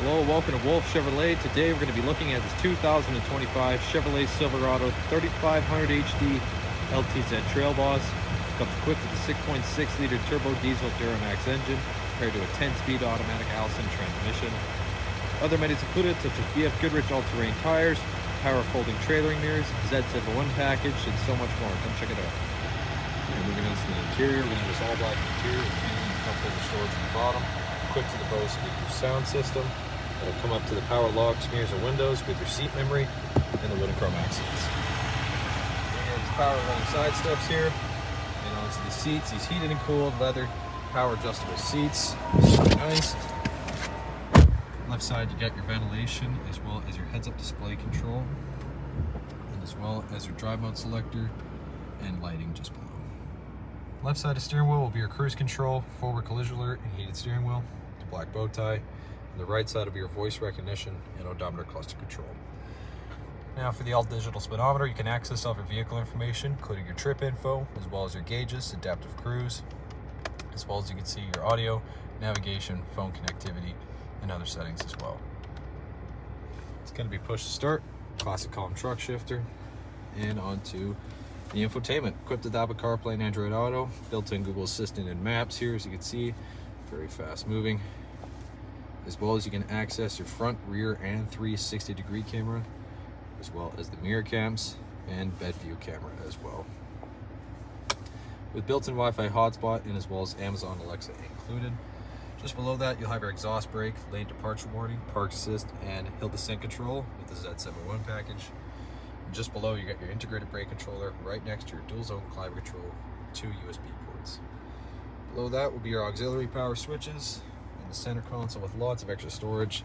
Hello, welcome to Wolfe Chevrolet. Today we're going to be looking at this 2025 Chevrolet Silverado 3500HD LTZ Trail Boss. It comes equipped with a 6.6-liter turbo diesel Duramax engine paired to a 10-speed automatic Allison transmission. Other amenities included such as BF Goodrich all-terrain tires, power folding trailering mirrors, Z71 package, and so much more. Come check it out. And moving on to the interior, we're going to have this all-black interior with cup-holder storage at the bottom, equipped to the Bose speaker sound system. It'll come up to the power locks, mirrors, and windows with your seat memory and the wood and chrome accents. We have these power running side steps here, and onto the seats. These heated and cooled leather power adjustable seats. So nice. Left side, you got your ventilation as well as your heads-up display control, and as well as your drive mode selector and lighting just below. Left side of steering wheel will be your cruise control, forward collision alert, and heated steering wheel, the black bow tie. And the right side will be your voice recognition and odometer cluster control. Now for the all-digital speedometer, you can access all your vehicle information, including your trip info, as well as your gauges, adaptive cruise, as well as you can see your audio, navigation, phone connectivity, and other settings as well. It's going to be push to start, classic column truck shifter, and onto the infotainment. Equipped with Apple CarPlay and Android Auto, built-in Google Assistant and Maps here, as you can see, very fast moving. As well as you can access your front, rear, and 360-degree camera, as well as the mirror cams and bed view camera as well. With built-in Wi-Fi hotspot and as well as Amazon Alexa included. Just below that, you'll have your exhaust brake, lane departure warning, park assist, and hill descent control with the Z71 package. And just below, you got your integrated brake controller right next to your dual zone climate control, 2 USB ports. Below that will be your auxiliary power switches, the center console with lots of extra storage,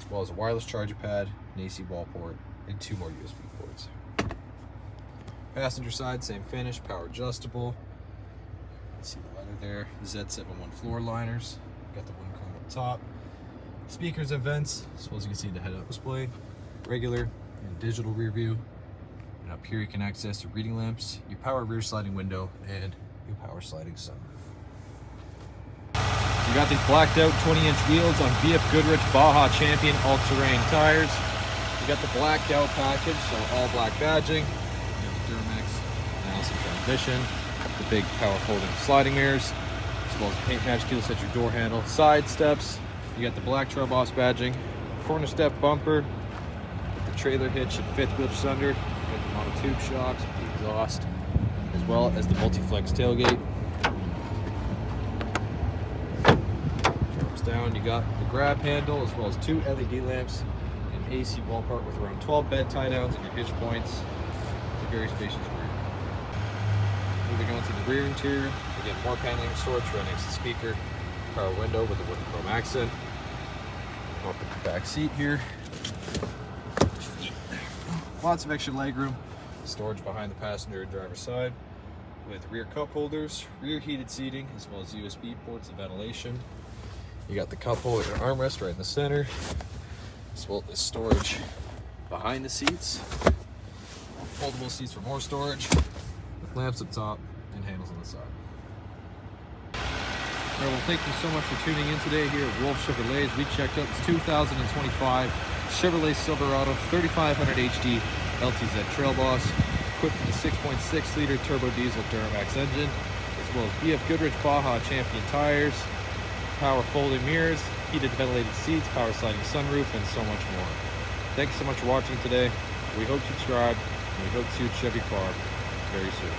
as well as a wireless charger pad, an AC wall port, and 2 more USB ports. Passenger side, same finish, power adjustable. You can see the leather there, the Z71 floor liners. Got the wood chrome up top. Speakers and vents, as well as you can see the head-up display, regular and digital rear view. And up here you can access your reading lamps, your power rear sliding window, and your power sliding sunroof. You got these blacked out 20-inch wheels on BF Goodrich Baja Champion all-terrain tires. You got the blacked out package, so all black badging. You got the Duramax and Allison transmission, the big power folding sliding mirrors, as well as the paint match keyless at your door handle, side steps. You got the black Trail Boss badging, corner step bumper, with the trailer hitch and 5th wheel just under. You got the mono tube shocks, the exhaust, as well as the multi-flex tailgate. Down, you got the grab handle as well as 2 LED lamps, an AC wall part with around 12 bed tie downs and your hitch points. It's a very spacious rear. Moving on to the rear interior, again more paneling and storage right next to the speaker, power window with a wooden chrome accent. Up at the back seat here, lots of extra legroom, storage behind the passenger and driver's side with rear cup holders, rear heated seating, as well as USB ports and ventilation. You got the cup holder and armrest right in the center, as well as storage behind the seats. Foldable seats for more storage, with lamps up top and handles on the side. All right, well, thank you so much for tuning in today here at Wolfe Chevrolet as we checked out this 2025 Chevrolet Silverado 3500HD LTZ Trail Boss, equipped with a 6.6-liter turbo diesel Duramax engine, as well as BF Goodrich Baja Champion tires, power folding mirrors, heated ventilated seats, power sliding sunroof, and so much more. Thank you so much for watching today. We hope you subscribe, and we hope to see you at Chevy Farm very soon.